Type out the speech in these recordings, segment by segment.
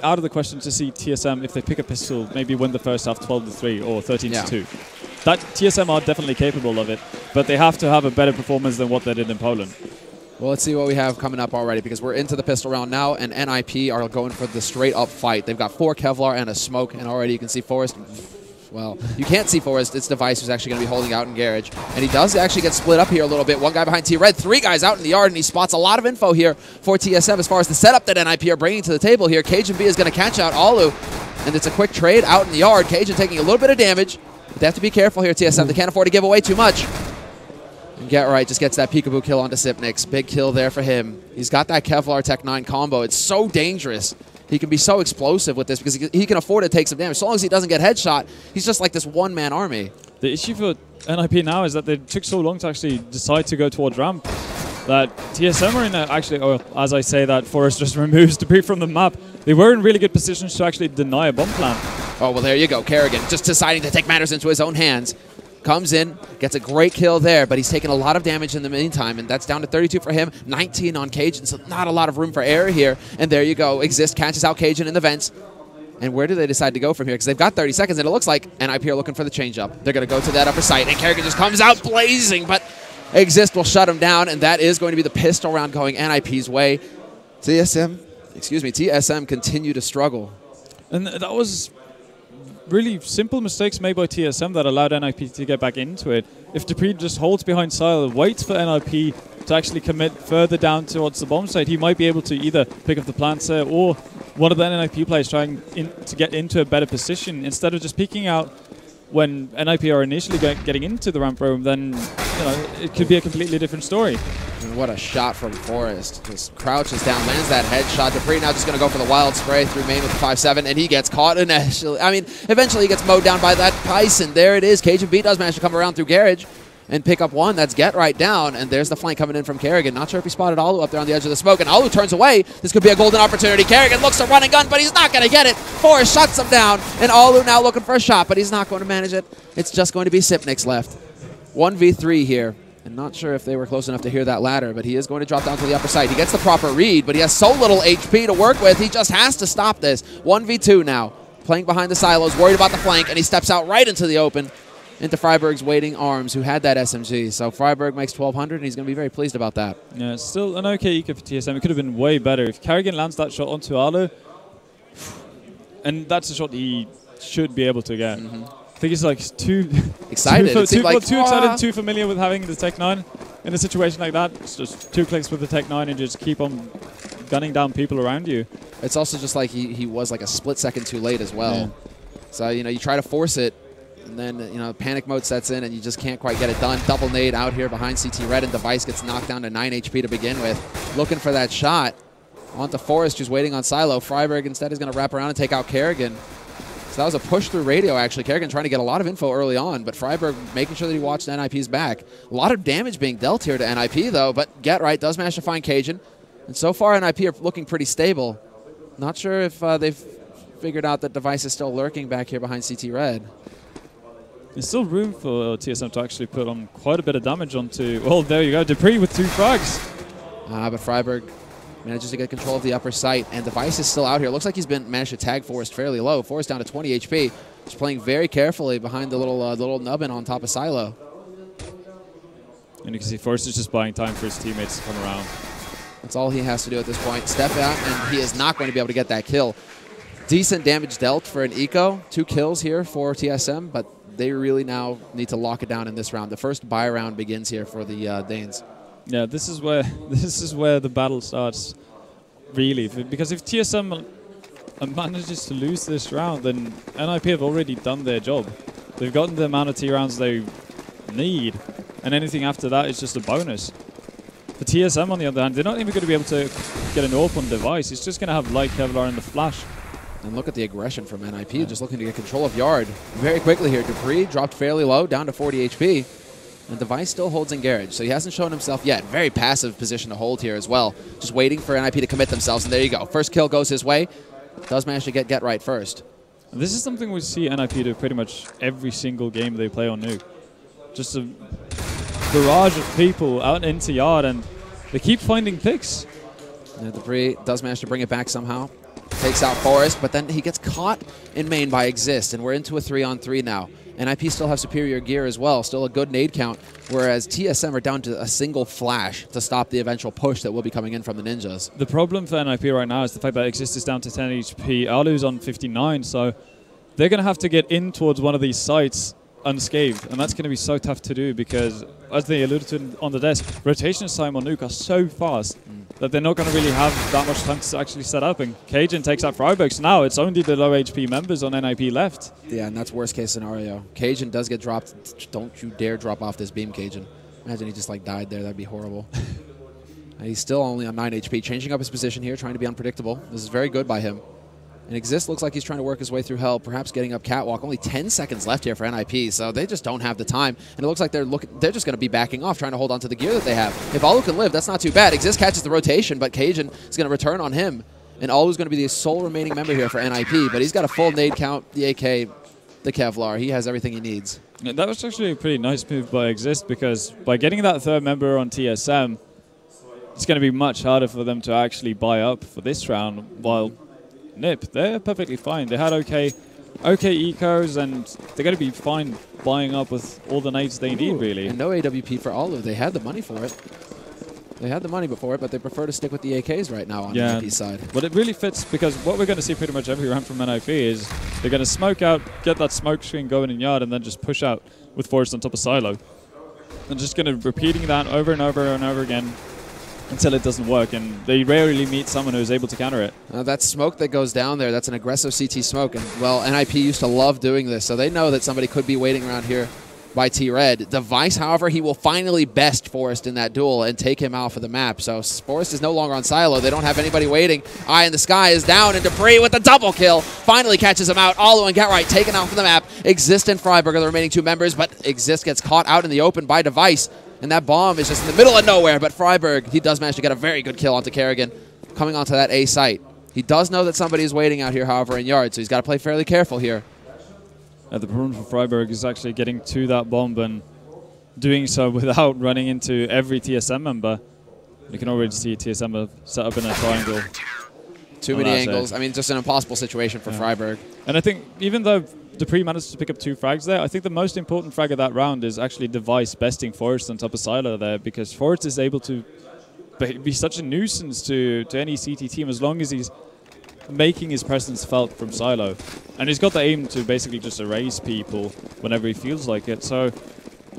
out of the question to see TSM, if they pick a pistol, maybe win the first half 12-3 or 13-2. That TSM are definitely capable of it, but they have to have a better performance than what they did in Poland. Well, let's see what we have coming up already, because we're into the pistol round now, and NiP are going for the straight-up fight. They've got 4 Kevlar and a smoke, and already you can see Forrest. Well, you can't see Forrest. It's Device who's actually going to be holding out in Garage. And he does actually get split up here a little bit. One guy behind T-Red, 3 guys out in the yard, and he spots a lot of info here for TSM as far as the setup that NiP are bringing to the table here. Cajun B is going to catch out Alu, and it's a quick trade out in the yard. Cajun taking a little bit of damage. But they have to be careful here, TSM. They can't afford to give away too much. And Get Right just gets that peekaboo kill onto Sipnix. Big kill there for him. He's got that Kevlar Tech 9 combo. It's so dangerous. He can be so explosive with this because he can afford to take some damage. So long as he doesn't get headshot, he's just like this one-man army. The issue for NiP now is that they took so long to actually decide to go towards ramp that TSM are in actually, as I say that, Forrest just removes debris from the map. They were in really good positions to actually deny a bomb plant. Oh, well, there you go. Kerrigan just deciding to take matters into his own hands. Comes in, gets a great kill there, but he's taken a lot of damage in the meantime, and that's down to 32 for him, 19 on Cajun, so not a lot of room for error here. And there you go. Exist catches out Cajun in the vents. And where do they decide to go from here? Because they've got 30 seconds, and it looks like NiP are looking for the change-up. They're going to go to that upper site, and Kerrigan just comes out blazing, but Exist will shut him down, and that is going to be the pistol round going NiP's way. TSM continue to struggle. And that was really simple mistakes made by TSM that allowed NiP to get back into it. If Dupree just holds behind Silo, waits for NiP to actually commit further down towards the bomb site, he might be able to either pick up the plants there or one of the NiP players trying to get into a better position. Instead of just peeking out when NiP are initially getting into the ramp room, then it could be a completely different story. And what a shot from Forrest. Just crouches down, lands that headshot. Dupree now just going to go for the wild spray through main with the 5-7, and he gets caught initially. I mean, eventually he gets mowed down by that Python. There it is. Cajun B does manage to come around through Garage and pick up one. That's Get Right down, and there's the flank coming in from Kerrigan. Not sure if he spotted Alu up there on the edge of the smoke, and Alu turns away. This could be a golden opportunity. Kerrigan looks to run and gun, but he's not going to get it. Forrest shuts him down, and Alu now looking for a shot, but he's not going to manage it. It's just going to be Sipnix left. 1v3 here. And not sure if they were close enough to hear that ladder, but he is going to drop down to the upper side. He gets the proper read, but he has so little HP to work with. He just has to stop this. 1v2 now. Playing behind the silos, worried about the flank, and he steps out right into the open, into Freiberg's waiting arms, who had that SMG. So Freiberg makes 1,200, and he's going to be very pleased about that. Yeah, it's still an okay eco for TSM. It could have been way better. If Kerrigan lands that shot onto Alu, and that's a shot he should be able to get. I think he's like too excited. Too excited, too familiar with having the Tech 9 in a situation like that. It's just 2 clicks with the Tech 9 and just keep on gunning down people around you. It's also just like he was like a split second too late as well. Yeah. So, you try to force it, and then, panic mode sets in and you just can't quite get it done. Double nade out here behind CT Red, and Device gets knocked down to 9 HP to begin with. Looking for that shot. Onto Forrest, who's waiting on Silo. Freiberg instead is going to wrap around and take out Kerrigan. So that was a push through radio, actually. Kerrigan trying to get a lot of info early on, but Freiberg making sure that he watched NiP's back. A lot of damage being dealt here to NiP, though, but Get Right does manage to find Cajun. And so far, NiP are looking pretty stable. Not sure if they've figured out that Device is still lurking back here behind CT Red. There's still room for TSM to actually put on quite a bit of damage onto... Well, there you go. Dupree with 2 frags. But Freiberg manages to get control of the upper site, and Device is still out here. Looks like he's managed to tag Forrest fairly low. Forrest down to 20 HP. Just playing very carefully behind the little nubbin on top of Silo. And you can see Forrest is just buying time for his teammates to come around. That's all he has to do at this point. Step out, and he is not going to be able to get that kill. Decent damage dealt for an eco. 2 kills here for TSM, but they really now need to lock it down in this round. The first buy round begins here for the Danes. Yeah, this is where the battle starts, really. Because if TSM manages to lose this round, then NiP have already done their job. They've gotten the amount of T rounds they need, and anything after that is just a bonus. For TSM, on the other hand, they're not even going to be able to get an AWP on Device. He's just going to have light Kevlar in the flash. And look at the aggression from NiP, just looking to get control of Yard very quickly here. Dupree dropped fairly low, down to 40 HP. And Device still holds in Garage, so he hasn't shown himself yet. Very passive position to hold here as well. Just waiting for NiP to commit themselves, and there you go. First kill goes his way. Does manage to get right first. And this is something we see NiP do pretty much every single game they play on Nuke. Just a barrage of people out into Yard, and they keep finding picks. And Dupree does manage to bring it back somehow. takes out Forest, but then he gets caught in main by Exist, and we're into a 3-on-3 now. NiP still have superior gear as well, still a good nade count, whereas TSM are down to a single flash to stop the eventual push that will be coming in from the Ninjas. The problem for NiP right now is the fact that Exist is down to 10 HP, Alu's on 59, so they're going to have to get in towards one of these sites unscathed, and that's going to be so tough to do because, as they alluded to on the desk, rotation time on Nuke are so fast that they're not going to really have that much time to actually set up, and Cajun takes out Freiburg, so now it's only the low HP members on NiP left. Yeah, and that's worst case scenario. Cajun does get dropped. Don't you dare drop off this beam, Cajun. Imagine he just like died there. That'd be horrible. And he's still only on 9 HP, changing up his position here, trying to be unpredictable. This is very good by him. And Exist looks like he's trying to work his way through hell, perhaps getting up catwalk. Only 10 seconds left here for NiP, so they just don't have the time. And it looks like they're just going to be backing off, trying to hold on to the gear that they have. If Alu can live, that's not too bad. Exist catches the rotation, but Cajun is going to return on him. And Alu's going to be the sole remaining member here for NiP, but he's got a full nade count, the AK, the Kevlar. He has everything he needs. Yeah, that was actually a pretty nice move by Exist, because by getting that third member on TSM, it's going to be much harder for them to actually buy up for this round, while NiP, they're perfectly fine. They had okay ecos, and they're going to be fine buying up with all the nades they need, really. And no AWP for Alu. They had the money for it. They had the money before it, but they prefer to stick with the AKs right now on the NiP side. But it really fits, because what we're going to see pretty much every round from NiP is they're going to smoke out, get that smoke screen going in yard, and then just push out with Forest on top of Silo. And just going to repeating that over and over and over again until it doesn't work, and they rarely meet someone who's able to counter it. That smoke that goes down there, that's an aggressive CT smoke, and well, NiP used to love doing this, so they know that somebody could be waiting around here by T-Red. Device, however, he will finally best Forest in that duel and take him out of the map. So Forest is no longer on Silo. They don't have anybody waiting. Eye in the Sky is down, and Dupree with the double kill finally catches him out. Alu and GetRight taken out from the map. Exist and Freiburg are the remaining two members, but Exist gets caught out in the open by Device. And that bomb is just in the middle of nowhere, but Freiburg, he does manage to get a very good kill onto Kerrigan coming onto that A site. He does know that somebody is waiting out here, however, in yard, so he's got to play fairly careful here. The problem for Freiburg is actually getting to that bomb and doing so without running into every TSM member. You can already see TSM set up in a triangle. Too many angles. I mean, just an impossible situation for Freiburg. And I think even though Dupree managed to pick up 2 frags there, I think the most important frag of that round is actually Device besting Forest on top of Silo there, because Forest is able to be such a nuisance to any CT team as long as he's making his presence felt from Silo. And he's got the aim to basically just erase people whenever he feels like it. So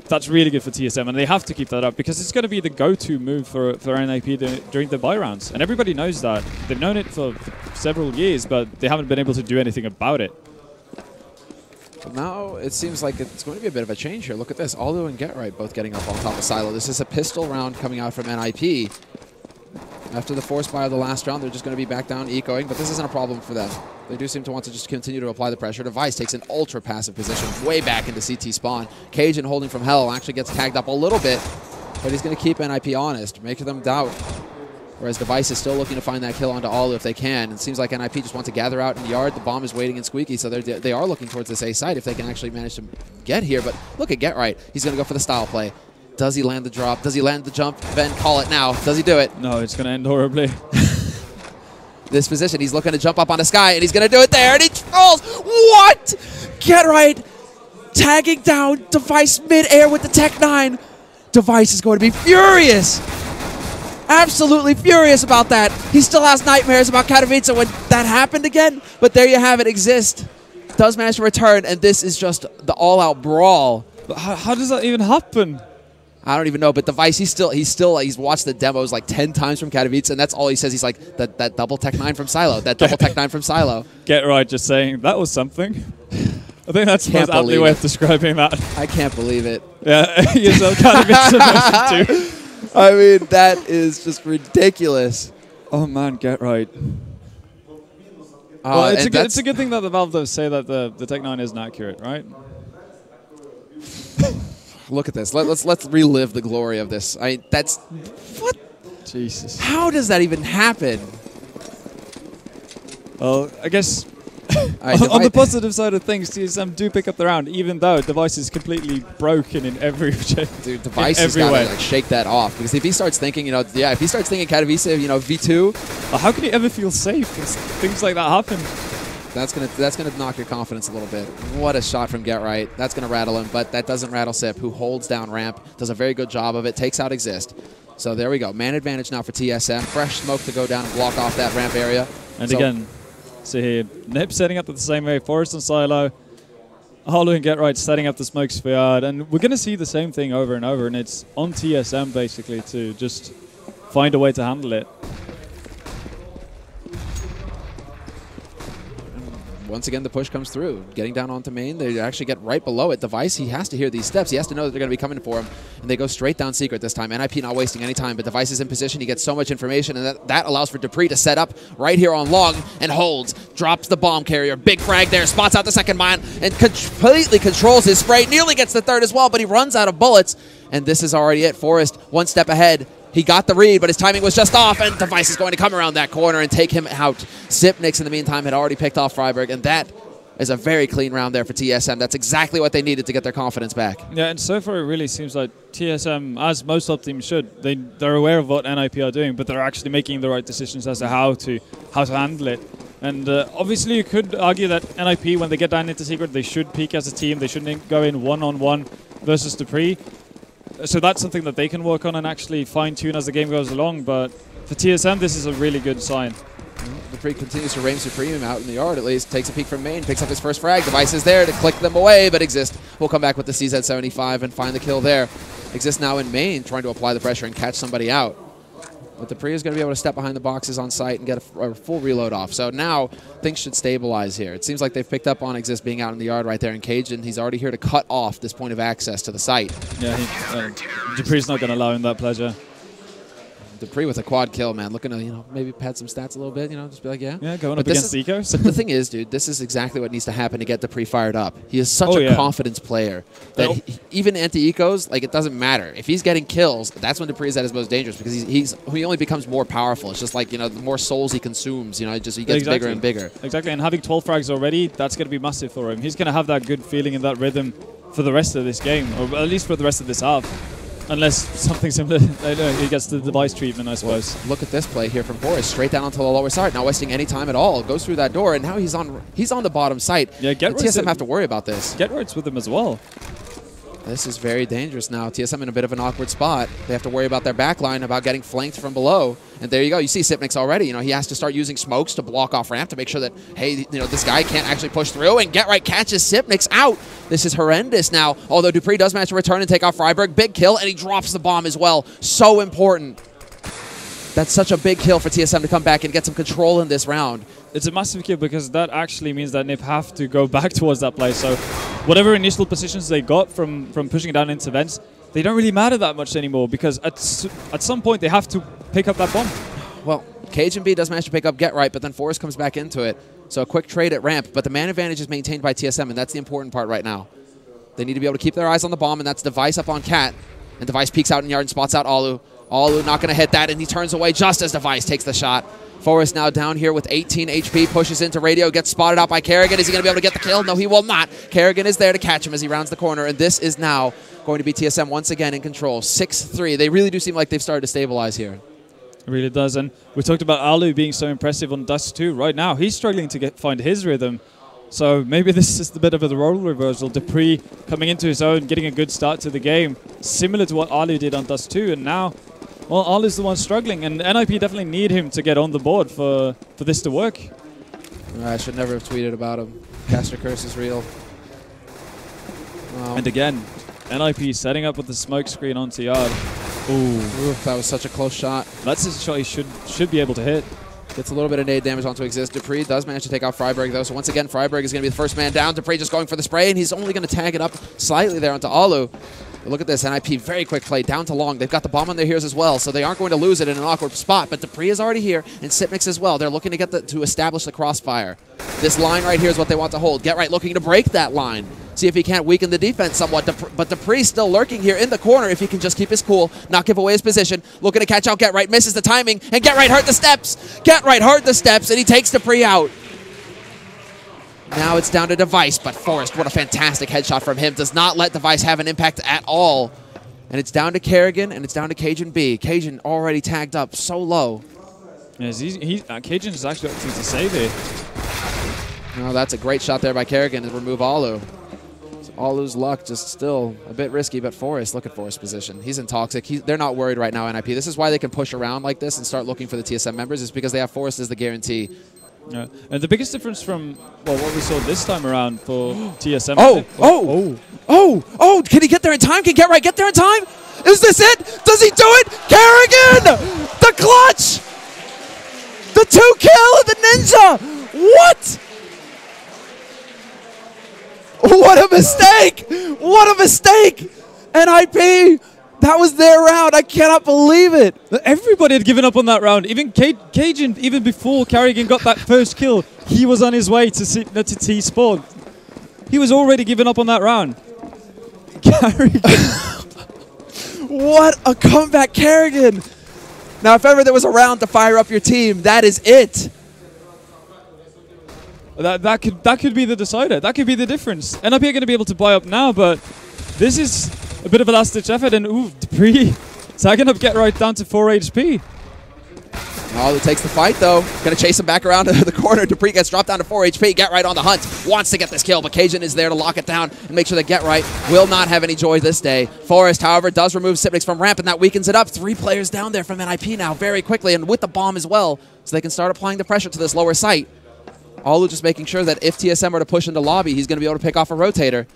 that's really good for TSM, and they have to keep that up because it's going to be the go-to move for NiP during the buy rounds. And everybody knows that. They've known it for several years, but they haven't been able to do anything about it. But now it seems like it's going to be a bit of a change here. Look at this. Alu and GetRight both getting up on top of Silo. This is a pistol round coming out from NiP. After the force buy of the last round, they're just going to be back down ecoing, but this isn't a problem for them. They do seem to want to just continue to apply the pressure. Device takes an ultra-passive position way back into CT spawn. Cajun holding from hell actually gets tagged up a little bit, but he's going to keep NiP honest, making them doubt. Whereas Device is still looking to find that kill onto Alu if they can. It seems like NiP just wants to gather out in the yard. The bomb is waiting in Squeaky, so they are looking towards this A site if they can actually manage to get here. But look at GetRight. He's going to go for the style play. Does he land the drop? Does he land the jump? Ben, call it now. Does he do it? No, it's going to end horribly. This position, he's looking to jump up on the Sky, and he's going to do it there, and he falls. What? GetRight tagging down Device mid-air with the Tech 9. Device is going to be furious. Absolutely furious about that. He still has nightmares about Katowice when that happened again, but there you have it. Exist does manage to return, and this is just the all-out brawl. But how does that even happen? I don't even know, but Device, he's watched the demos like 10 times from Katowice, and that's all he says. He's like, that double Tech 9 from Silo, that double Tech 9 from Silo. GetRight just saying, that was something. I think that's the most aptly way of describing that. I can't believe it. Yeah, yourself Katowice too. I mean, that is just ridiculous. Oh man, GetRight. Well, it's a good thing that the Valve does say that the Tech 9 isn't accurate, right? Look at this. Let's relive the glory of this. That's what? Jesus. How does that even happen? Well, I guess On the positive side of things, TSM do pick up the round, even though Device is completely broken in every shape. Dude, Device has got to like shake that off, because if he starts thinking, if he starts thinking Katowice, V2, how can he ever feel safe? Things like that happen. That's gonna knock your confidence a little bit. What a shot from Get Right. That's gonna rattle him, but that doesn't rattle Sip, who holds down ramp, does a very good job of it, takes out Exist. So there we go. Man advantage now for TSM. Fresh smoke to go down and block off that ramp area. And again, see here, NiP setting up the same way, Forest and Silo, Holo and Get Right setting up the smoke sphere, and we're gonna see the same thing over and over, and it's on TSM basically to just find a way to handle it. Once again, the push comes through. Getting down onto main, they actually get right below it. Device, he has to hear these steps. He has to know that they're going to be coming for him. And they go straight down secret this time. NiP not wasting any time, but Device is in position. He gets so much information, and that allows for dupreeh to set up right here on long and holds. Drops the bomb carrier. Big frag there. Spots out the second mine and completely controls his spray. Nearly gets the third as well, but he runs out of bullets. And this is already it. Forest, one step ahead. He got the read, but his timing was just off, and Device is going to come around that corner and take him out. Sipnix, in the meantime, had already picked off Freiburg, and that is a very clean round there for TSM. That's exactly what they needed to get their confidence back. Yeah, and so far it really seems like TSM, as most top teams should, they're aware of what NiP are doing, but they're actually making the right decisions as to how to handle it. And obviously you could argue that NiP, when they get down into secret, they should peak as a team. They shouldn't go in one-on-one versus dupreeh. So that's something that they can work on and actually fine-tune as the game goes along. But for TSM, this is a really good sign. dupreeh continues to reign supreme out in the yard, at least. Takes a peek from main, picks up his first frag. Device is there to click them away, but Exist will come back with the CZ75 and find the kill there. Exist now in main, trying to apply the pressure and catch somebody out. But dupreeh is going to be able to step behind the boxes on site and get a full reload off. So now things should stabilize here. It seems like they've picked up on Exist being out in the yard right there in cage, and he's already here to cut off this point of access to the site. Yeah, dupreeh's not going to allow him that pleasure. dupreeh with a quad kill, man. Looking to, maybe pad some stats a little bit, just be like, yeah. Yeah, going up against Ecos. But the thing is, dude, this is exactly what needs to happen to get dupreeh fired up. He is such a confidence player that even anti-Ecos, like, it doesn't matter. If he's getting kills, that's when dupreeh is at his most dangerous, because he only becomes more powerful. It's just like, the more souls he consumes, he gets bigger and bigger. Exactly, and having 12 frags already, that's going to be massive for him. He's going to have that good feeling and that rhythm for the rest of this game, or at least for the rest of this half. Unless something similar, he gets the Device treatment, I suppose. Well, look at this play here from Forrest, straight down onto the lower side, not wasting any time at all. Goes through that door, and now he's on the bottom site. Yeah, TSM have to worry about this. Get Right's with him as well. This is very dangerous now. TSM in a bit of an awkward spot. They have to worry about their backline, about getting flanked from below. And there you go. You see Sipnix already. He has to start using smokes to block off ramp to make sure that, hey, this guy can't actually push through. And Get Right catches Sipnix out. This is horrendous now. Although dupreeh does manage to return and take off Freiburg. Big kill, and he drops the bomb as well. So important. That's such a big kill for TSM to come back and get some control in this round. It's a massive kill because that actually means that NiP have to go back towards that play. So whatever initial positions they got from pushing down into vents, they don't really matter that much anymore because at some point they have to pick up that bomb. Well, Cage and B does manage to pick up Get Right, but then Forrest comes back into it. So a quick trade at ramp, but the man advantage is maintained by TSM, and that's the important part right now. They need to be able to keep their eyes on the bomb, and that's Device up on Cat. And Device peeks out in yard and spots out Alu. Alu not going to hit that, and he turns away just as Device takes the shot. Forrest now down here with 18 HP, pushes into radio, gets spotted out by Kerrigan. Is he going to be able to get the kill? No, he will not. Kerrigan is there to catch him as he rounds the corner, and this is now going to be TSM once again in control. 6-3. They really do seem like they've started to stabilize here. It really does, and we talked about Alu being so impressive on Dust 2. Right now, he's struggling to find his rhythm. So maybe this is a bit of a role reversal. dupreeh coming into his own, getting a good start to the game, similar to what Alu did on Dust 2, and now, well, Alu's the one struggling, and NiP definitely need him to get on the board for this to work. I should never have tweeted about him. Caster Curse is real. And again, NiP setting up with the smoke screen onto yard. Ooh, that was such a close shot. That's a shot he should be able to hit. Gets a little bit of nade damage onto Exist. dupreeh does manage to take out Freiburg, though. So once again, Freiburg is going to be the first man down. dupreeh just going for the spray, and he's only going to tag it up slightly there onto Alu. But look at this. NiP, very quick play down to long. They've got the bomb on their heels as well, so they aren't going to lose it in an awkward spot. But dupreeh is already here, and Sipnix as well. They're looking to get to establish the crossfire. This line right here is what they want to hold. Get Right looking to break that line. See if he can't weaken the defense somewhat. But dupreeh still lurking here in the corner if he can just keep his cool, not give away his position. Looking to catch out Get Right, misses the timing, and Get Right hurt the steps. Get Right hurt the steps, and he takes dupreeh out. Now it's down to Device, but Forrest, what a fantastic headshot from him. Does not let Device have an impact at all. And it's down to Kerrigan, and it's down to Cajun B. Cajun already tagged up so low. Yes, Cajun is actually up to save here. No, that's a great shot there by Kerrigan to remove Alu. So Alu's luck just still a bit risky, but Forrest, look at Forrest's position. He's in Toxic. They're not worried right now, NiP. This is why they can push around like this and start looking for the TSM members, is because they have Forrest as the guarantee. Yeah. And the biggest difference from what we saw this time around for TSM. Oh! Can he get there in time? Can Get Right get there in time? Is this it? Does he do it? Kerrigan! The clutch! The 2-kill of the Ninja! What? What a mistake! What a mistake! NiP, that was their round. I cannot believe it. Everybody had given up on that round. Even Cajun, even before Kerrigan got that first kill, he was on his way to T-Spawn. He was already giving up on that round. Kerrigan. What a comeback, Kerrigan. Now, if ever there was a round to fire up your team, that is it. That could be the decider. That could be the difference. NiP are going to be able to buy up now, but this is a bit of a last-ditch effort. And ooh, Dupree tagging up Get Right down to 4 HP. It takes the fight, though. Going to chase him back around to the corner. Dupree gets dropped down to 4 HP. Get Right on the hunt. Wants to get this kill, but Cajun is there to lock it down and make sure that Get Right will not have any joy this day. Forrest, however, does remove Sipnix from ramp, and that weakens it up. 3 players down there from NiP now very quickly, and with the bomb as well, so they can start applying the pressure to this lower site. Alu just making sure that if TSM are to push into lobby, he's going to be able to pick off a rotator.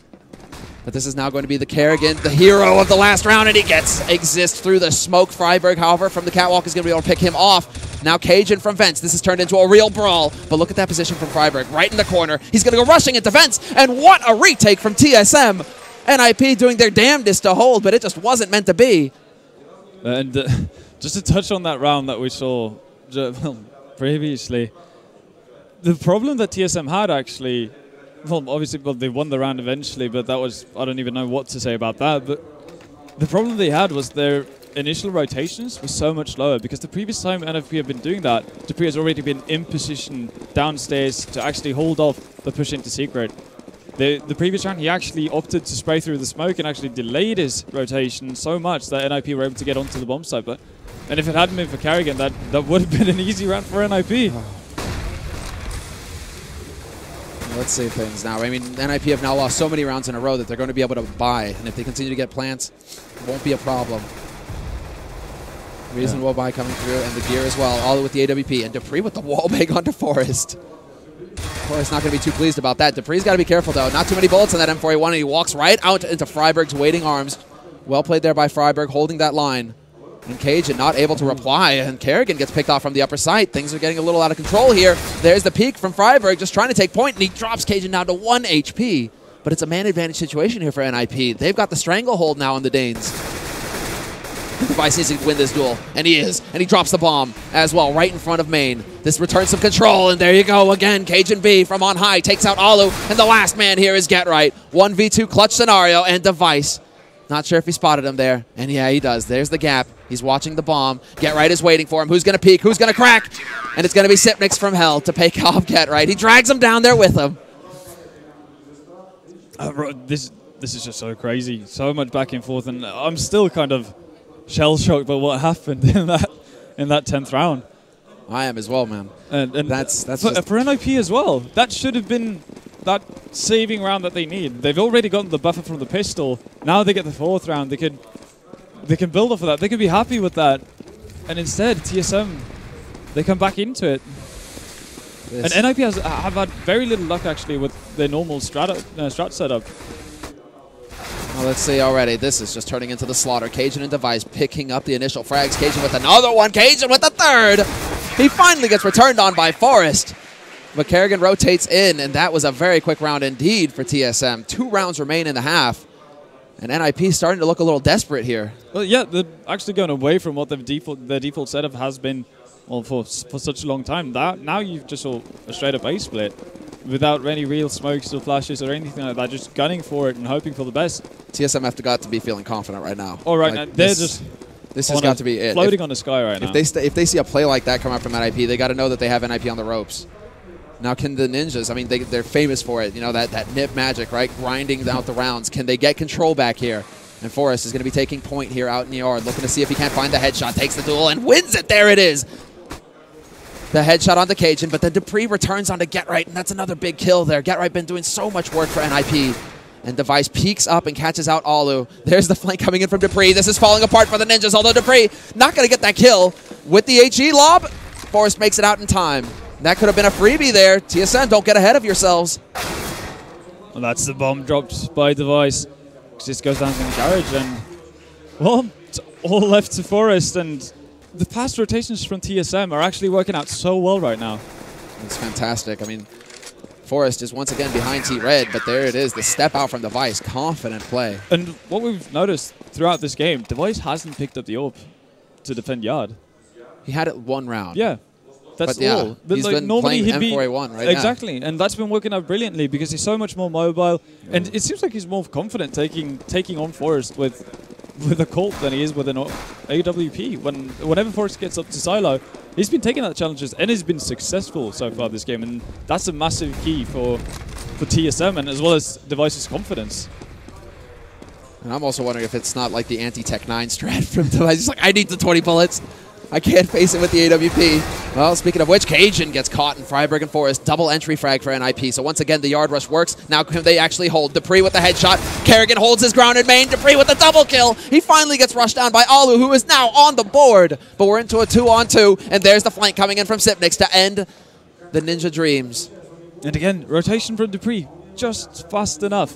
But this is now going to be the Kerrigan, the hero of the last round, and he gets exist through the smoke. Freiberg, however, from the catwalk is going to be able to pick him off. Now Cajun from Vents. This has turned into a real brawl. But look at that position from Freiberg, right in the corner. He's going to go rushing into Vents, and what a retake from TSM. NiP doing their damnedest to hold, but it just wasn't meant to be. And just to touch on that round that we saw previously, the problem that TSM had actually, obviously, they won the round eventually, but that was, I don't even know what to say about that. But the problem they had was their initial rotations were so much lower, because the previous time NiP have been doing that, Dupree has already been in position downstairs to actually hold off the push into Secret. The previous round, he actually opted to spray through the smoke and actually delayed his rotation so much that NiP were able to get onto the bomb site. And if it hadn't been for Kerrigan, that would have been an easy round for NiP. Let's see things now. I mean, NiP have now lost so many rounds in a row that they're going to be able to buy. And if they continue to get plants, it won't be a problem. Reasonable buy coming through, and the gear as well, all with the AWP. And Dupree with the wall bang onto Forrest. Forrest not going to be too pleased about that. Dupree's got to be careful, though. Not too many bullets on that M4A1, and he walks right out into Freiberg's waiting arms. Well played there by Freiberg, holding that line. And Cajun not able to reply, and Kerrigan gets picked off from the upper side. Things are getting a little out of control here. There's the peek from Freiberg, just trying to take point, and he drops Cajun down to 1 HP. But it's a man advantage situation here for NiP. They've got the stranglehold now on the Danes. Device needs to win this duel, and he is. And he drops the bomb as well, right in front of main. This returns some control, and there you go again. Cajun B from on high takes out Alu, and the last man here is Get Right. 1v2 clutch scenario, and Device. Not sure if he spotted him there, and yeah, he does. There's the gap. He's watching the bomb. Get Right is waiting for him. Who's going to peek? Who's going to crack? And it's going to be Sipnix from hell to pick off Get Right. He drags him down there with him. This is just so crazy. So much back and forth, and I'm still kind of shell-shocked by what happened in that 10th round. I am as well, man. And that's for NiP as well. That should have been that saving round that they need. They've already gotten the buffer from the pistol. Now they get the 4th round. They can build off of that. They can be happy with that. And instead, TSM, they come back into it. Yes. And NiP have had very little luck actually with their normal strat setup. Well, let's see already. This is just turning into the slaughter. Cajun and Device picking up the initial frags. Cajun with another one. Cajun with the 3rd. He finally gets returned on by Forrest. But Kerrigan rotates in, and that was a very quick round indeed for TSM. 2 rounds remain in the half. And NiP starting to look a little desperate here. Well, yeah, they're actually going away from what their default setup has been for such a long time. Now you've just saw a straight-up A split without any real smokes or flashes or anything like that, just gunning for it and hoping for the best. TSM have got to be feeling confident right now. All right, like they're just this has got to be it. Floating on the sky right now. If they see a play like that come out from NiP, they got to know that they have NiP on the ropes. Now, can the Ninjas, I mean, they're famous for it, you know, that NiP magic, right? Grinding out the rounds. Can they get control back here? And Forrest is going to be taking point here out in the yard, looking to see if he can't find the headshot. Takes the duel and wins it. There it is. The headshot on the Cajun, but then Dupree returns onto GetRight, and that's another big kill there. GetRight been doing so much work for NiP. And Device peeks up and catches out Alu. There's the flank coming in from Dupree. This is falling apart for the Ninjas, although Dupree not going to get that kill with the HE lob. Forrest makes it out in time. That could have been a freebie there. TSM, don't get ahead of yourselves. Well, that's the bomb dropped by Device. Just goes down to the garage, and well, it's all left to Forrest. And the past rotations from TSM are actually working out so well right now. It's fantastic. I mean, Forrest is once again behind T-Red, but there it is, the step out from Device. Confident play. And what we've noticed throughout this game, Device hasn't picked up the AWP to defend Yard. He had it one round. Yeah, that's but all. Yeah, but he's like, been normally playing he'd M4A1 right exactly, and that's been working out brilliantly because he's so much more mobile, and it seems like he's more confident taking on Forrest with a Colt than he is with an AWP. Whenever Forrest gets up to silo, he's been taking out challenges and he's been successful so far this game, and that's a massive key for TSM and as well as Device's confidence. And I'm also wondering if it's not like the anti-Tech 9 strat from Device. He's like, I need the 20 bullets. I can't face it with the AWP. Well, speaking of which, Cajun gets caught in Freiburg and Forrest. Double entry frag for NiP. So once again, the yard rush works. Now can they actually hold? Dupree with the headshot. Kerrigan holds his ground in main. Dupree with the double kill. He finally gets rushed down by Alu, who is now on the board. But we're into a 2-on-2. And there's the flank coming in from Sipnix to end the Ninja Dreams. And again, rotation from Dupree. Just fast enough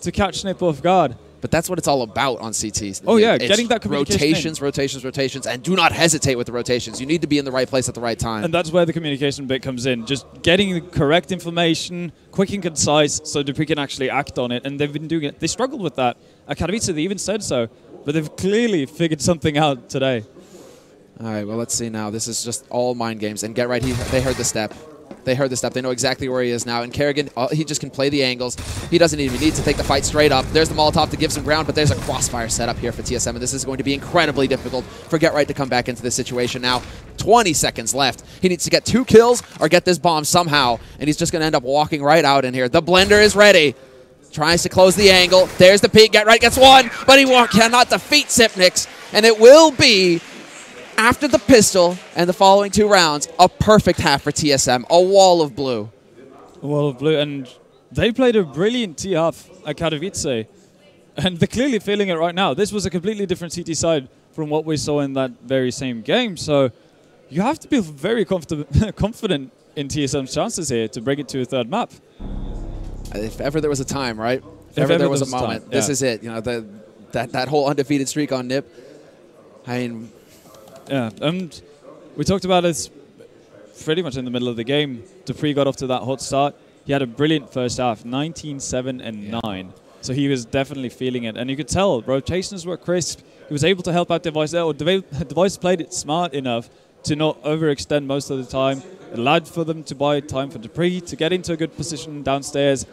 to catch NiP off guard. But that's what it's all about on CT. Oh, yeah, it's getting that communication rotations, and do not hesitate with the rotations. You need to be in the right place at the right time. And that's where the communication bit comes in. Just getting the correct information, quick and concise, so Dupree can actually act on it. And they've been doing it. They struggled with that. At Katowice, they even said so. But they've clearly figured something out today. All right, well, let's see now. This is just all mind games. And GetRight, they heard the step. They heard the step. They know exactly where he is now. And Kerrigan, he just can play the angles. He doesn't even need to take the fight straight up. There's the Molotov to give some ground, but there's a crossfire setup here for TSM, and this is going to be incredibly difficult for GetRight to come back into this situation now. 20 seconds left. He needs to get 2 kills or get this bomb somehow, and he's just going to end up walking right out in here. The blender is ready. Tries to close the angle. There's the peek. GetRight gets one, but he cannot defeat Sipnix, and it will be, after the pistol and the following 2 rounds, a perfect half for TSM, a wall of blue. A wall of blue, and they played a brilliant T-half at Katowice, and they're clearly feeling it right now. This was a completely different CT side from what we saw in that very same game, so you have to be very confident in TSM's chances here to bring it to a 3rd map. If ever there was a time, right? If ever there was a moment, time, this is it. You know, that whole undefeated streak on NiP. I mean, yeah, and we talked about it pretty much in the middle of the game. Dupree got off to that hot start. He had a brilliant first half, 19-7-9. So he was definitely feeling it. And you could tell rotations were crisp. He was able to help out Device there. Or Device played it smart enough to not overextend most of the time. It allowed for them to buy time for Dupree to get into a good position downstairs.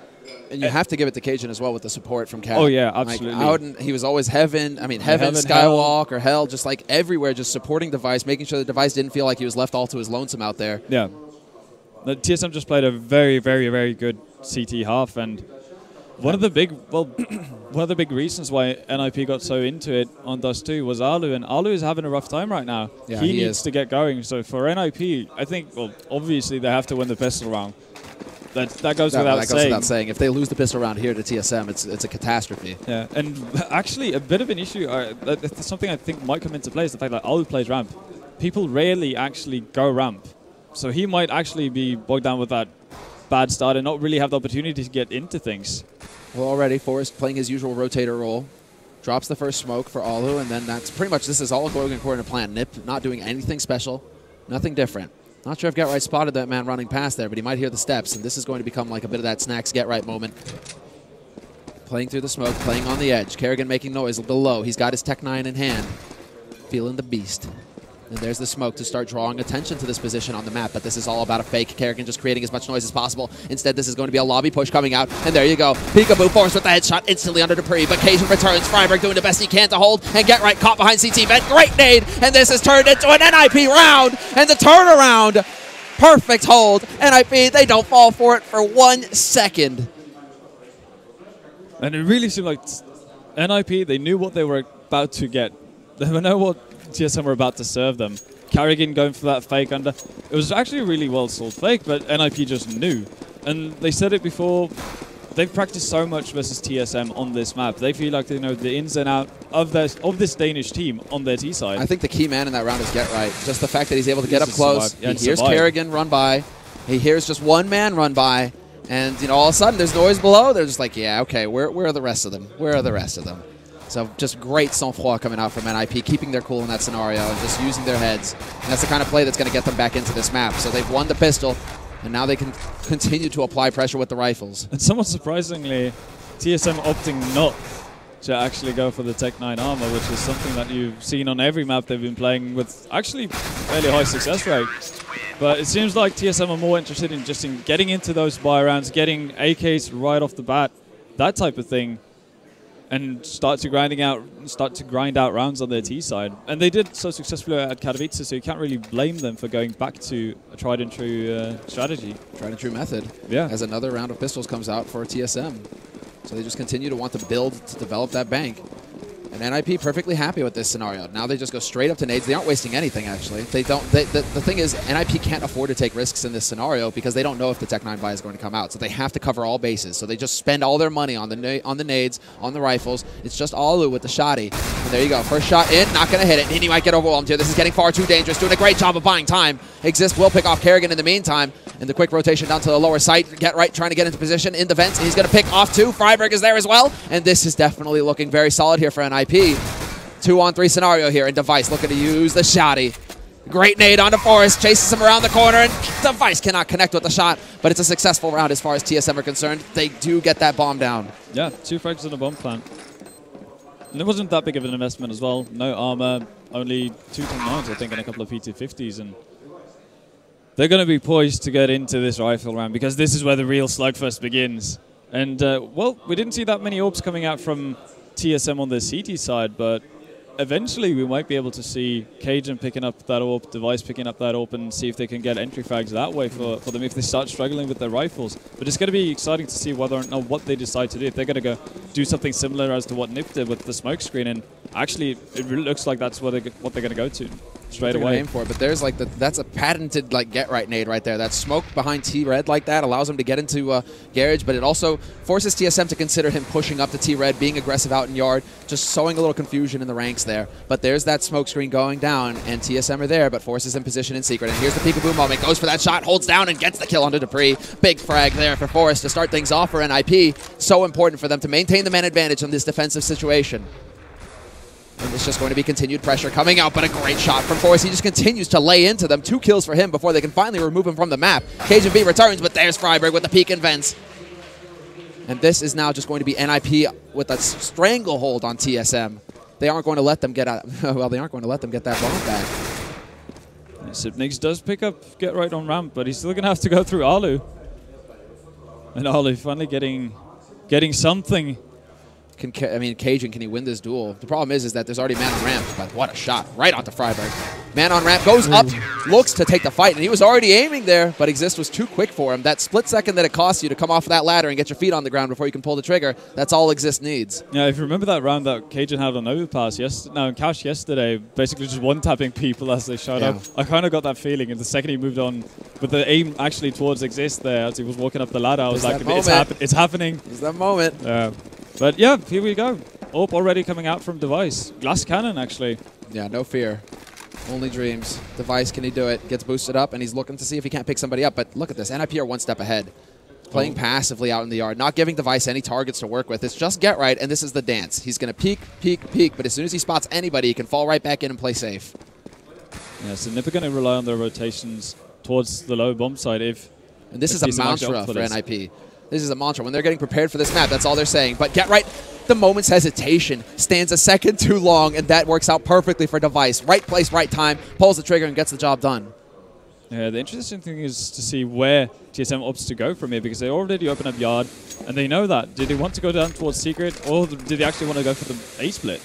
And you have to give it to Cajun as well with the support from Cat. Oh, yeah, absolutely. Like, he was always heaven, Skywalk, or hell, just like everywhere, just supporting Device, making sure the Device didn't feel like he was left all to his lonesome out there. Yeah. The TSM just played a very, very, very good CT half, and one of the big reasons why NiP got so into it on Dust 2 was Alu, and Alu is having a rough time right now. Yeah, he needs to get going. So for NiP, I think, well, obviously they have to win the pistol round. That goes without saying. If they lose the pistol round here to TSM, it's a catastrophe. Yeah, and actually a bit of an issue, that's something I think might come into play, is the fact that Alu plays ramp. People rarely actually go ramp. So he might actually be bogged down with that bad start and not really have the opportunity to get into things. Well, already Forrest playing his usual rotator role. Drops the first smoke for Alu, and then that's pretty much, this is all going according to plan. NiP not doing anything special, nothing different. Not sure if GetRight spotted that man running past there, but he might hear the steps, and this is going to become like a bit of that Snacks GetRight moment. Playing through the smoke, playing on the edge. Kerrigan making noise below. He's got his Tech 9 in hand. Feeling the beast. And there's the smoke to start drawing attention to this position on the map, but this is all about a fake. Kerrigan just creating as much noise as possible. Instead, this is going to be a lobby push coming out, and there you go. Peekaboo Forrest with the headshot instantly under Dupree, but Cajun returns. Freiburg doing the best he can to hold, and GetRight caught behind CT Vent. Great nade, and this has turned into an NiP round, and the turnaround. Perfect hold. NiP, they don't fall for it for 1 second. And it really seemed like NiP, they knew what they were about to get. They know what TSM were about to serve them. Carrigan going for that fake under. It was actually a really well sold fake, but NiP just knew. And they said it before, they've practiced so much versus TSM on this map. They feel like they know the ins and out of this Danish team on their T side. I think the key man in that round is Get Right. Just the fact that he's able to get up close. Yeah, he hears Carrigan run by. He hears just one man run by. And all of a sudden there's noise below. They're just like, yeah, okay, where are the rest of them? Where are the rest of them? So just great sang-froid coming out from NiP, keeping their cool in that scenario and just using their heads. And that's the kind of play that's going to get them back into this map. So they've won the pistol, and now they can continue to apply pressure with the rifles. And somewhat surprisingly, TSM opting not to actually go for the Tech 9 armor, which is something that you've seen on every map they've been playing with actually fairly high success rate. But it seems like TSM are more interested in just getting into those buy rounds, getting AKs right off the bat, that type of thing, and start to grind out rounds on their T side. And they did so successfully at Katowice, so you can't really blame them for going back to a tried and true strategy. Tried and true method. Yeah. As another round of pistols comes out for TSM. So they just continue to want to build, to develop that bank. And NiP perfectly happy with this scenario. Now they just go straight up to nades. They aren't wasting anything, actually. They don't. The thing is, NiP can't afford to take risks in this scenario because they don't know if the Tech 9 buy is going to come out. So they have to cover all bases. So they just spend all their money on the nades, on the rifles. It's just Alu with the shotty. And there you go. First shot in, not going to hit it. And he might get overwhelmed here. This is getting far too dangerous. Doing a great job of buying time. Exist will pick off Carrigan in the meantime. And the quick rotation down to the lower site. Get right, trying to get into position in the vents. And he's going to pick off two. Freiberg is there as well. And this is definitely looking very solid here for NiP. 2-on-3 scenario here, and Device looking to use the shotty. Great nade onto Forrest, chases him around the corner, and Device cannot connect with the shot, but it's a successful round as far as TSM are concerned. They do get that bomb down. Yeah, 2 frags on a bomb plant. And it wasn't that big of an investment as well. No armor, only 2 9s, I think, and a couple of P250s, and they're going to be poised to get into this rifle round because this is where the real slugfest begins. And, well, we didn't see that many orbs coming out from TSM on the CT side, but eventually we might be able to see Cajun picking up that AWP, Device picking up that AWP, and see if they can get entry frags that way for them if they start struggling with their rifles. But it's going to be exciting to see whether or not what they decide to do. If they're going to go do something similar as to what NiP did with the smoke screen, and actually it really looks like that's what they're going to go to straight away. Aim for it, but there's like that's a patented like get right nade right there. That smoke behind T-Red like that allows him to get into garage, but it also forces TSM to consider him pushing up to T-Red, being aggressive out in yard, just sowing a little confusion in the ranks there. But there's that smoke screen going down, and TSM are there, but forces in position in secret. And here's the peekaboo moment. Goes for that shot, holds down, and gets the kill onto Dupree. Big frag there for Forrest to start things off for NiP. So important for them to maintain the man advantage in this defensive situation. And it's just going to be continued pressure coming out, but a great shot from Forrest. He just continues to lay into them. 2 kills for him before they can finally remove him from the map. Cajun B returns, but there's Freiberg with the peek and vents. And this is now just going to be NiP with a stranglehold on TSM. They aren't going to let them get out. Well, they aren't going to let them get that bomb back. Sipnix does pick up Get Right on ramp, but he's still going to have to go through Alu. And Alu finally getting something. I mean, Cajun, can he win this duel? The problem is that there's already man on ramp, but what a shot. Right onto Freiberg. Man on ramp goes up, looks to take the fight, and he was already aiming there, but Exist was too quick for him. That split second that it costs you to come off that ladder and get your feet on the ground before you can pull the trigger, that's all Exist needs. Yeah, if you remember that round that Cajun had on Overpass, in Cash yesterday, basically just one-tapping people as they showed up. I kind of got that feeling, and the second he moved on with the aim actually towards Exist there as he was walking up the ladder, I was like, it's happening. It's that moment. Yeah. But yeah, here we go. AWP already coming out from Device. Glass cannon, actually. Yeah, no fear. Only dreams. Device, can he do it? Gets boosted up, and he's looking to see if he can't pick somebody up. But look at this. NiP are 1 step ahead. Playing passively out in the yard, not giving Device any targets to work with. It's just Get Right, and this is the dance. He's going to peek, peek, peek, but as soon as he spots anybody, he can fall right back in and play safe. Yeah, so NiP are going to rely on their rotations towards the low bomb side And this is a mantra for NiP. This is a mantra. When they're getting prepared for this map, that's all they're saying. But Get Right, the moment's hesitation stands a second too long, and that works out perfectly for Device. Right place, right time, pulls the trigger, and gets the job done. Yeah, the interesting thing is to see where TSM opts to go from here, because they already open up yard, and they know that. Did they want to go down towards secret, or did they actually want to go for the A split?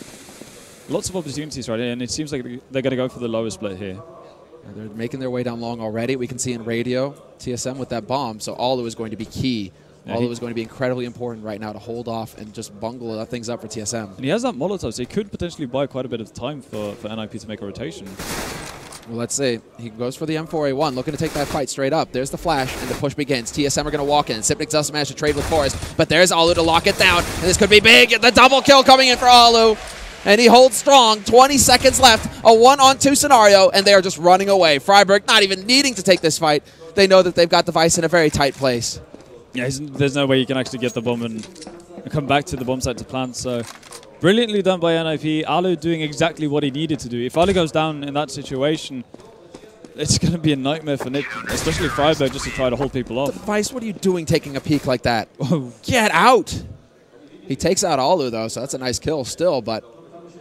Lots of opportunities right here, and it seems like they're going to go for the lower split here. They're making their way down long already. We can see in radio TSM with that bomb. So Alu is going to be key. Yeah, Alu is going to be incredibly important right now to hold off and just bungle things up for TSM. And he has that Molotov, so he could potentially buy quite a bit of time for NiP to make a rotation. Well, let's see. He goes for the M4A1, looking to take that fight straight up. There's the flash, and the push begins. TSM are going to walk in. Sipnik doesn't manage to trade with Forrest, but there's Alu to lock it down, and this could be big. The double kill coming in for Alu. And he holds strong. 20 seconds left. A 1-on-2 scenario, and they are just running away. Freiburg not even needing to take this fight. They know that they've got the Vice in a very tight place. Yeah, there's no way you can actually get the bomb and come back to the bomb site to plant. So brilliantly done by NiP. Alu doing exactly what he needed to do. If Alu goes down in that situation, it's going to be a nightmare for NiP, especially Freiburg, just to try to hold people off. Vice, what are you doing taking a peek like that? Get out! He takes out Alu, though, so that's a nice kill still, but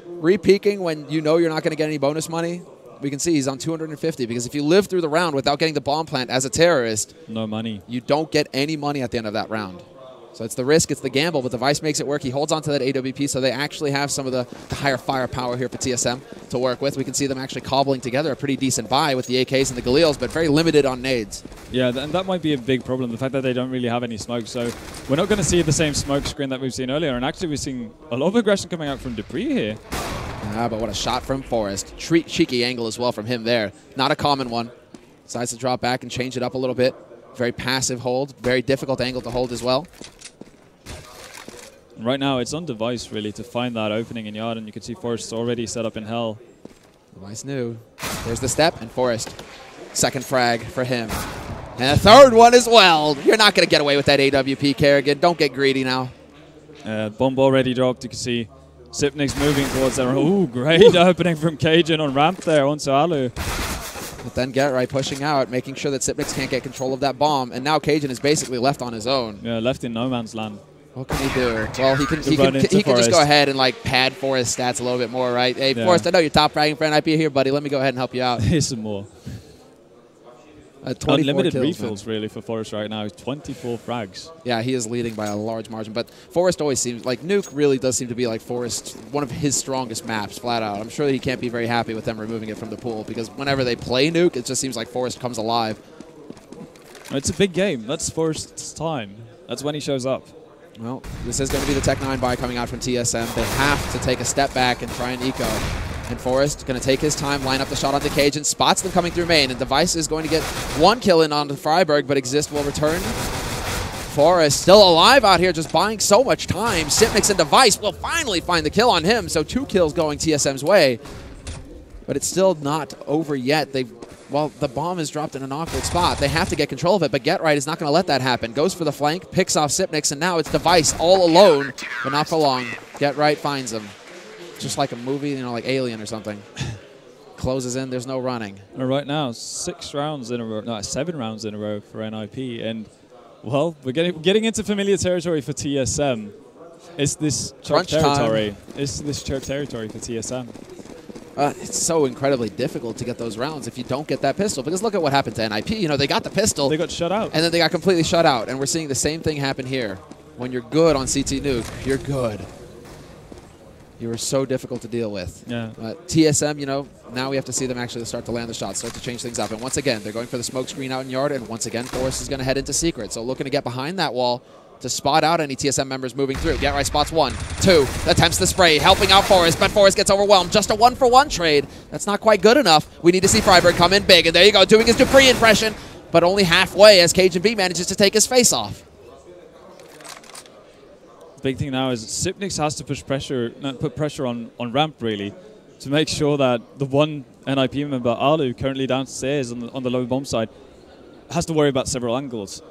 re-peeking when you know you're not going to get any bonus money, we can see he's on 250, because if you live through the round without getting the bomb plant as a terrorist, no money. You don't get any money at the end of that round. So it's the risk, it's the gamble, but the Vice makes it work. He holds on to that AWP, so they actually have some of the higher firepower here for TSM to work with. We can see them actually cobbling together a pretty decent buy with the AKs and the Galils, but very limited on nades. Yeah, and that might be a big problem, the fact that they don't really have any smoke. So we're not going to see the same smoke screen that we've seen earlier, and actually we're seeing a lot of aggression coming out from Dupree here. But what a shot from Forrest. Cheeky angle as well from him there. Not a common one. Decides to drop back and change it up a little bit. Very passive hold. Very difficult angle to hold as well. Right now, it's on Device, really, to find that opening in yard, and you can see Forrest already set up in hell. Device knew. There's the step, and Forrest. Second frag for him. And a third one as well. You're not going to get away with that AWP, Kerrigan. Don't get greedy now. Bomb already dropped. You can see Sipnik's moving towards there. Ooh, great opening from Cajun on ramp there onto Alu. But then GetRight pushing out, making sure that Sipnik can't get control of that bomb. And now Cajun is basically left on his own. Yeah, left in no man's land. What can he do? Well, he can just go ahead and like pad Forrest stats a little bit more, right? Hey, yeah. Forrest, I know you're top fragging for NiP here, buddy. Let me go ahead and help you out. Here's some more. 24 Unlimited kills, refills, really, for Forrest right now. 24 frags. Yeah, he is leading by a large margin. But Forrest always seems like Nuke really does seem to be like Forrest, one of his strongest maps, flat out. I'm sure that he can't be very happy with them removing it from the pool, because whenever they play Nuke, it just seems like Forrest comes alive. It's a big game. That's Forrest's time. That's when he shows up. Well, this is going to be the Tech 9 buy coming out from TSM. They have to take a step back and try and eco. And Forrest going to take his time, line up the shot onto Cajun, spots them coming through main, and Device is going to get one kill in onto Freiburg, but Exist will return. Forrest still alive out here, just buying so much time. Sipnik and Device will finally find the kill on him, so 2 kills going TSM's way. But it's still not over yet. Well, the bomb is dropped in an awkward spot. They have to get control of it, but GetRight is not going to let that happen. Goes for the flank, picks off Sipnik, and now it's Device all alone, but not for long. GetRight finds him. Just like a movie, you know, like Alien or something. Closes in, there's no running. Right now, 7 rounds in a row for NiP, and, well, we're getting into familiar territory for TSM. It's this choke territory. It's this choke territory for TSM. It's so incredibly difficult to get those rounds if you don't get that pistol. Because look at what happened to NiP. You know, they got the pistol. They got shut out. And then they got completely shut out. And we're seeing the same thing happen here. When you're good on CT Nuke, you're good. You are so difficult to deal with. Yeah. TSM, you know, now we have to see them actually start to land the shots, start to change things up. And once again, they're going for the smoke screen out in yard. And once again, Forrest is going to head into secret. So looking to get behind that wall to spot out any TSM members moving through. GetRight spots 1, 2, attempts the spray, helping out Forrest, but Forrest gets overwhelmed. Just a 1-for-1 trade. That's not quite good enough. We need to see Freiburg come in big, and there you go, doing his Dupree impression, but only halfway as Cajun B manages to take his face off. The big thing now is Sipnik has to put pressure on ramp, really, to make sure that the one NiP member, Alu, currently downstairs on the low bomb side, has to worry about several angles.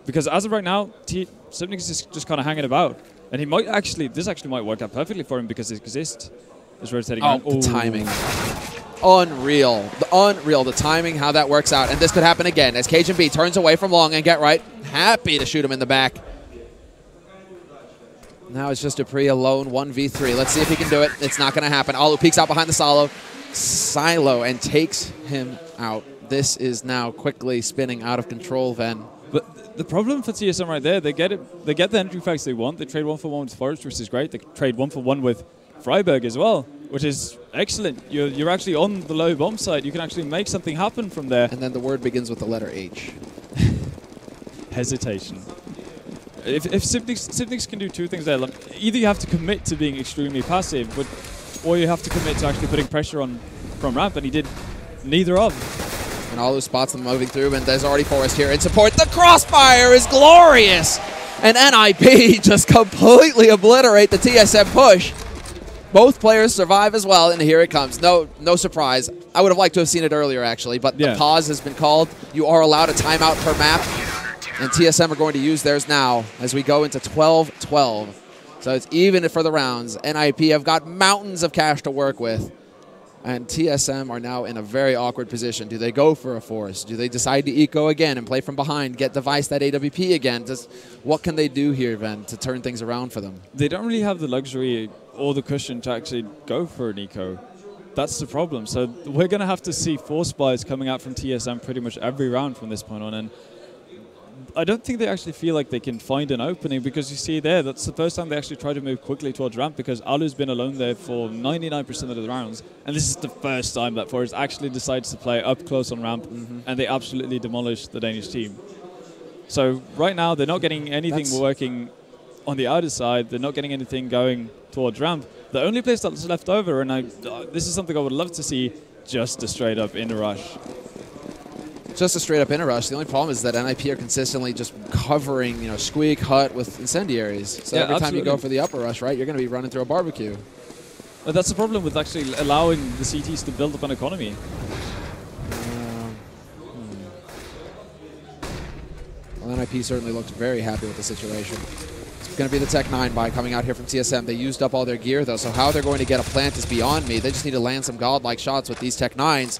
Because as of right now, Sipnik is just kind of hanging about. And he might actually, this actually might work out perfectly for him because his Exist is rotating out. The timing. Unreal. Unreal, the timing, how that works out. And this could happen again as Cajun B turns away from long and GetRight. Happy to shoot him in the back. Now it's just Dupree alone, 1v3. Let's see if he can do it. It's not going to happen. Alu peeks out behind the silo and takes him out. This is now quickly spinning out of control then. But the problem for TSM right there, they get the entry facts they want. They trade 1-for-1 with Forrest, which is great. They trade 1-for-1 with Freiburg as well. which is excellent. You're actually on the low bomb site. You can actually make something happen from there. And then the word begins with the letter H. Hesitation. If Sipnix can do two things there. Like, either you have to commit to being extremely passive, or you have to commit to actually putting pressure on from ramp, and he did neither of. And Alu spots them moving through, and there's already Forest here in support. The crossfire is glorious! And NiP just completely obliterate the TSM push. Both players survive as well, and here it comes. No surprise. I would have liked to have seen it earlier, actually, but the pause has been called. You are allowed a timeout per map. And TSM are going to use theirs now as we go into 12-12. So it's even for the rounds. NiP have got mountains of cash to work with. And TSM are now in a very awkward position. Do they go for a force? Do they decide to eco again and play from behind, get Device that AWP again? What can they do here, then, to turn things around for them? They don't really have the luxury or the cushion to actually go for an eco. That's the problem. So we're going to have to see force buys coming out from TSM pretty much every round from this point on. And I don't think they actually feel like they can find an opening, because you see there, that's the first time they actually try to move quickly towards ramp, because Alu's been alone there for 99% of the rounds. And this is the first time that Forest actually decides to play up close on ramp, and they absolutely demolish the Danish team. So right now, they're not getting anything working on the outer side. They're not getting anything going towards ramp. The only place that's left over, and this is something I would love to see, just a straight up inner rush. Just a straight up inner rush. The only problem is that NiP are consistently just covering, Squeak, Hut with incendiaries. So every time you go for the upper rush, right, you're going to be running through a barbecue. But that's the problem with actually allowing the CTs to build up an economy. Well, NiP certainly looked very happy with the situation. It's going to be the Tech 9 buy coming out here from TSM. They used up all their gear, though, so how they're going to get a plant is beyond me. They just need to land some godlike shots with these Tech 9s.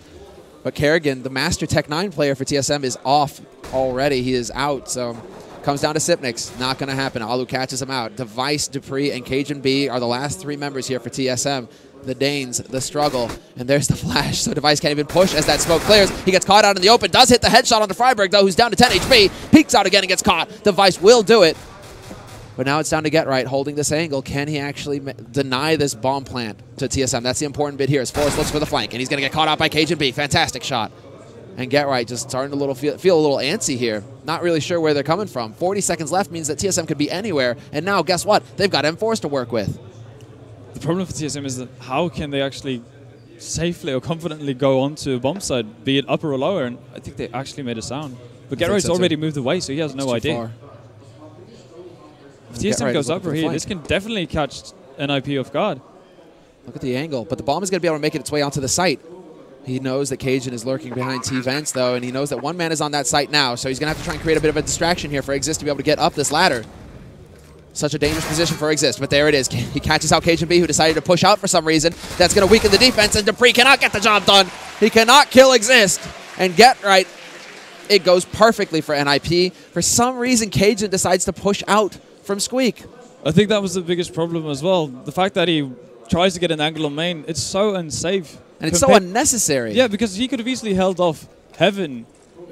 But Kerrigan, the master Tech 9 player for TSM, is off already. He is out, so comes down to Sipnix. Not going to happen. Alu catches him out. Device, Dupree, and Cajun B are the last three members here for TSM. The Danes, the struggle, and there's the flash. So Device can't even push as that smoke clears. He gets caught out in the open. Does hit the headshot onto Freiberg, though, who's down to 10 HP. Peeks out again and gets caught. Device will do it. But now it's down to Get Right holding this angle. Can he actually deny this bomb plant to TSM? That's the important bit here as Forrest looks for the flank, and he's going to get caught out by Cajun B. Fantastic shot. And Get Right just starting to feel a little antsy here. Not really sure where they're coming from. 40 seconds left means that TSM could be anywhere. And now, guess what? They've got M4s to work with. The problem for TSM is that how can they actually safely or confidently go onto a bomb side, be it upper or lower? And I think they actually made a sound. But Get Right's already moved away, so he has no idea. Far. If TSM goes upper here, this can definitely catch NiP off guard. Look at the angle. But the bomb is going to be able to make its way onto the site. He knows that Cajun is lurking behind T-Vents, though, and he knows that one man is on that site now, so he's going to have to try and create a bit of a distraction here for Exist to be able to get up this ladder. Such a dangerous position for Exist, but there it is. He catches out Cajun B, who decided to push out for some reason. That's going to weaken the defense, and Dupree cannot get the job done. He cannot kill Exist. And Get Right, it goes perfectly for NiP. For some reason, Cajun decides to push out from Squeak. I think that was the biggest problem as well. The fact that he tries to get an angle on main, it's so unsafe. And it's so unnecessary. Yeah, because he could have easily held off Heaven,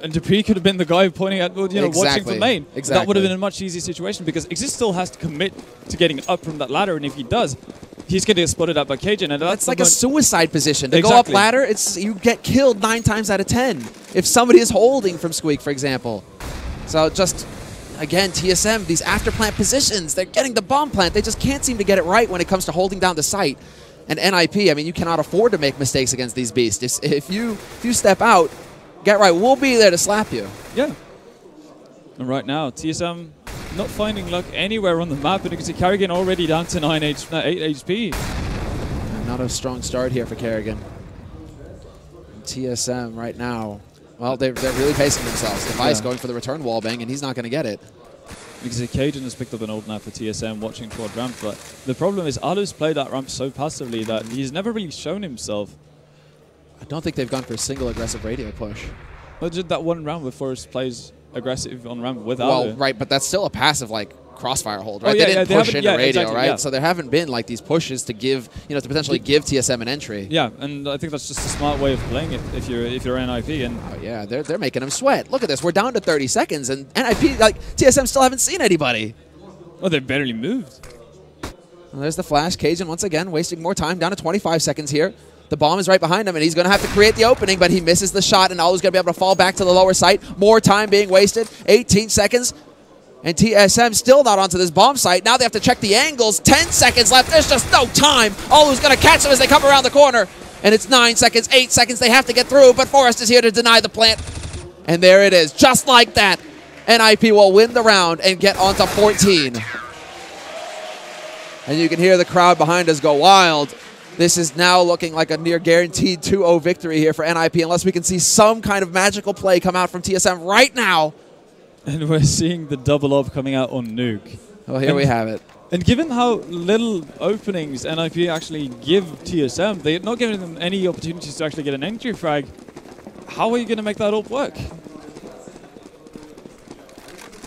and Dupree could have been the guy pointing at, watching from main. Exactly. That would have been a much easier situation, because Exist still has to commit to getting up from that ladder, and if he does, he's going to get spotted out by Cajun. And that's like a suicide position. To go up ladder, you get killed 9 times out of 10 if somebody is holding from Squeak, for example. So just, again, TSM, these after plant positions, they're getting the bomb plant. They just can't seem to get it right when it comes to holding down the site. And NiP, I mean, you cannot afford to make mistakes against these beasts. If you step out, Get Right, we'll be there to slap you. Yeah. And right now, TSM not finding luck anywhere on the map, and you can see Kerrigan already down to 8 HP. And not a strong start here for Kerrigan. And TSM right now, well, they're really pacing themselves. Device going for the return wallbang, and he's not going to get it. Because Cajun has picked up an ult now for TSM watching toward ramp, but the problem is Alu's played that ramp so passively that he's never really shown himself. I don't think they've gone for a single aggressive radio push. Well, just that one round where Forrest plays aggressive on ramp with Alu. Alu. Right, but that's still a passive, like, crossfire hold, right? Oh, yeah, they didn't push into radio, exactly, right? Yeah. So there haven't been, like, these pushes to give, to potentially give TSM an entry. Yeah, and I think that's just a smart way of playing it if you're NiP. And oh, yeah, they're making them sweat. Look at this. We're down to 30 seconds, and NiP, like, TSM still haven't seen anybody. Well, they barely moved. Well, there's the flash. Cajun once again wasting more time, down to 25 seconds here. The bomb is right behind him, and he's going to have to create the opening, but he misses the shot, and Alu's going to be able to fall back to the lower site. More time being wasted. 18 seconds. And TSM still not onto this bomb site. Now they have to check the angles. 10 seconds left. There's just no time. Alu's going to catch them as they come around the corner. And it's 9 seconds, 8 seconds. They have to get through, but Forrest is here to deny the plant. And there it is. Just like that, NiP will win the round and get onto 14. And you can hear the crowd behind us go wild. This is now looking like a near guaranteed 2-0 victory here for NiP, unless we can see some kind of magical play come out from TSM right now. And we're seeing the double up coming out on Nuke. Well, here we have it. And given how little openings NiP actually give TSM, they're not giving them any opportunities to actually get an entry frag. How are you going to make that all work?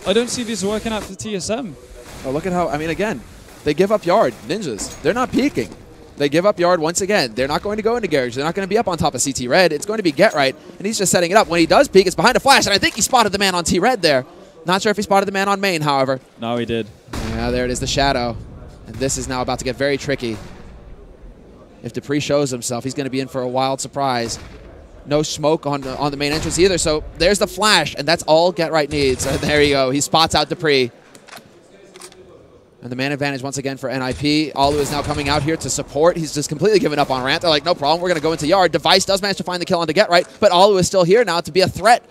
I don't see this working out for TSM. Oh, look at how, I mean, again, they give up yard, Ninjas. They're not peeking. They give up yard once again. They're not going to go into garage. They're not going to be up on top of CT Red. It's going to be Get Right, and he's just setting it up. When he does peek, it's behind a flash, and I think he spotted the man on T Red there. Not sure if he spotted the man on main, however. No, he did. Yeah, there it is, the shadow. And this is now about to get very tricky. If Dupree shows himself, he's going to be in for a wild surprise. No smoke on the main entrance either, so there's the flash, and that's all Get Right needs. And there you go. He spots out Dupree. And the man advantage once again for NiP. Alu is now coming out here to support. He's just completely given up on ramp. They're like, no problem, we're going to go into yard. Device does manage to find the kill on to Get Right, but Alu is still here now to be a threat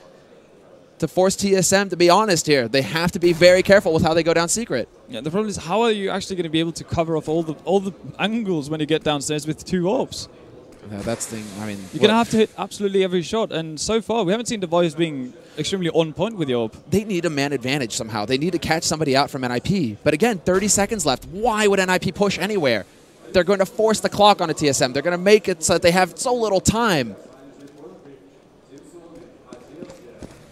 to force TSM to be honest here. They have to be very careful with how they go down secret. Yeah, the problem is, how are you actually going to be able to cover off all the angles when you get downstairs with 2 orbs? Yeah, that's the thing. I mean, you're going to have to hit absolutely every shot, and so far we haven't seen Device being extremely on point with the orb. They need a man advantage somehow. They need to catch somebody out from NiP. But again, 30 seconds left. Why would NiP push anywhere? They're going to force the clock onto TSM. They're going to make it so that they have so little time.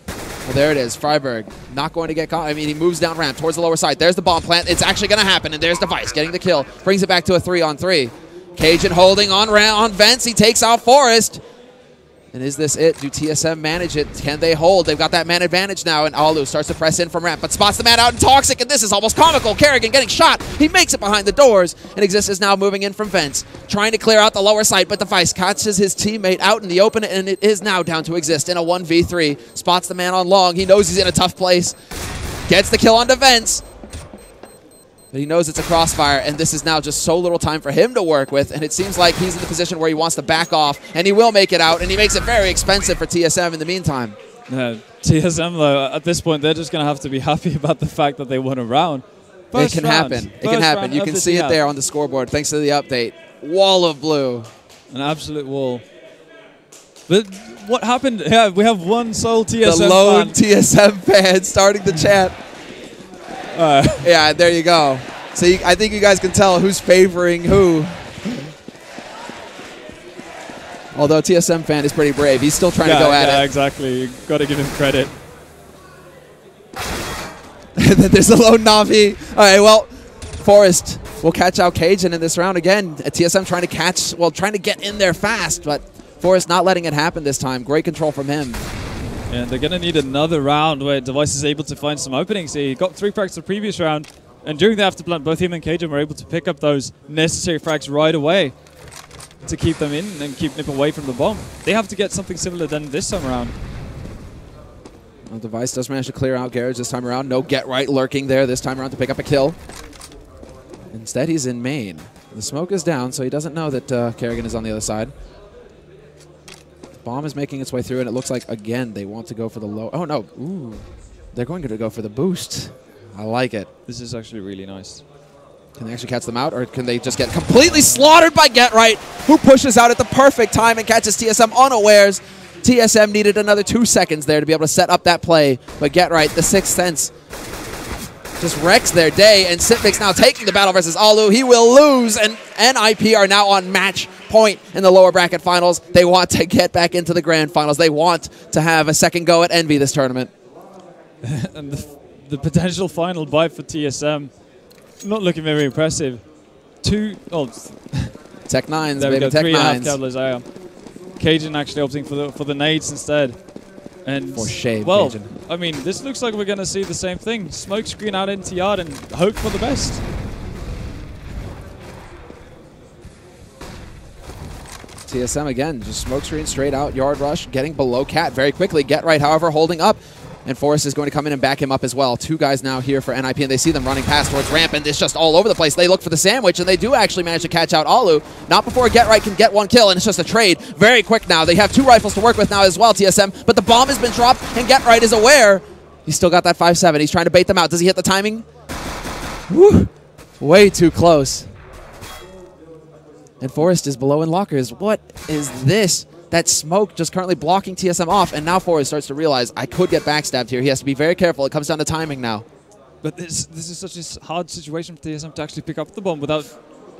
Well, there it is. Freiberg not going to get caught. I mean, he moves down ramp towards the lower side. There's the bomb plant. It's actually going to happen, and there's Device getting the kill. Brings it back to a 3-on-3. Cajun holding on vents. He takes out Forrest. And is this it? Do TSM manage it? Can they hold? They've got that man advantage now, and Alu starts to press in from ramp, but spots the man out in Toxic, and this is almost comical. Kerrigan getting shot. He makes it behind the doors, and Exist is now moving in from vents, trying to clear out the lower side, but Device catches his teammate out in the open, and it is now down to Exist in a 1v3. Spots the man on long. He knows he's in a tough place. Gets the kill onto vents. But he knows it's a crossfire, and this is now just so little time for him to work with, and it seems like he's in the position where he wants to back off, and he will make it out, and he makes it very expensive for TSM in the meantime. TSM, though, at this point, they're just going to have to be happy about the fact that they won a round. It can happen. It can happen. You can see it there on the scoreboard, thanks to the update. Wall of blue. An absolute wall. But what happened? Yeah, we have one sole TSM fan. The lone TSM fan starting the chat. Yeah, there you go. So I think you guys can tell who's favoring who. Although TSM fan is pretty brave. He's still trying to go at it. Yeah, exactly. You've got to give him credit. There's a lone Navi. All right, well, Forrest will catch out Cajun in this round again. TSM trying to get in there fast, but Forrest not letting it happen this time. Great control from him. Yeah, they're going to need another round where Device is able to find some openings. He got 3 frags the previous round, and during the afterplant, both him and Cajun were able to pick up those necessary frags right away to keep them in and keep NiP away from the bomb. They have to get something similar than this time around. Well, Device does manage to clear out Garage this time around. No Get Right lurking there this time around to pick up a kill. Instead, he's in main. The smoke is down, so he doesn't know that Kerrigan is on the other side. Bomb is making its way through, and it looks like, again, they want to go for the low. Oh, no. Ooh. They're going to go for the boost. I like it. This is actually really nice. Can they actually catch them out, or can they just get completely slaughtered by Get Right, who pushes out at the perfect time and catches TSM unawares? TSM needed another 2 seconds there to be able to set up that play, but Get Right, the Sixth Sense, just wrecks their day, and Sipmix now taking the battle versus Alu. He will lose, and NiP are now on match point in the lower bracket finals. They want to get back into the grand finals. They want to have a second go at Envy this tournament. And the potential final bye for TSM, not looking very impressive. Tech 9s, there baby, we go, Tech 9s. Cavaliers. Cajun actually opting for the nades instead. And for shame, well, Cajun. I mean, this looks like we're going to see the same thing. Smoke screen out into yard and hope for the best. TSM again, just smoke screen straight out, yard rush, getting below Cat very quickly. Get right, however, holding up. And Forrest is going to come in and back him up as well. 2 guys now here for NiP, and they see them running past towards ramp, and it's just all over the place. They look for the sandwich, and they do actually manage to catch out Alu. Not before Get Right can get 1 kill, and it's just a trade. Very quick now. They have 2 rifles to work with now as well, TSM, but the bomb has been dropped, and Get Right is aware. He's still got that 5-7. He's trying to bait them out. Does he hit the timing? Woo! Way too close. And Forrest is below in lockers. What is this? That smoke just currently blocking TSM off, and now Forrest starts to realize, I could get backstabbed here. He has to be very careful. It comes down to timing now. But this is such a hard situation for TSM to actually pick up the bomb without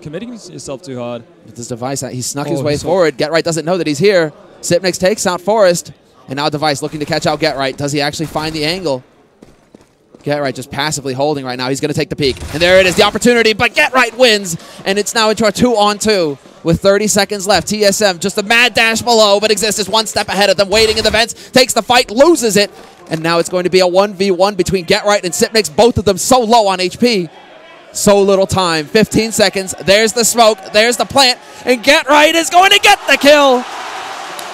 committing yourself too hard. With this Device, he snuck his way forward. Get Right doesn't know that he's here. Sipnix takes out Forrest, and now Device looking to catch out Get Right. Does he actually find the angle? Get Right just passively holding right now. He's going to take the peek. And there it is, the opportunity, but Get Right wins, and it's now into a 2-on-2. With 30 seconds left, TSM just a mad dash below, but Exist is 1 step ahead of them, waiting in the vents, takes the fight, loses it, and now it's going to be a 1v1 between Get Right and Sipnix, both of them so low on HP. So little time, 15 seconds, there's the smoke, there's the plant, and Get Right is going to get the kill.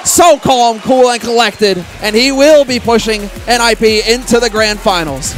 So calm, cool, and collected, and he will be pushing NiP into the grand finals.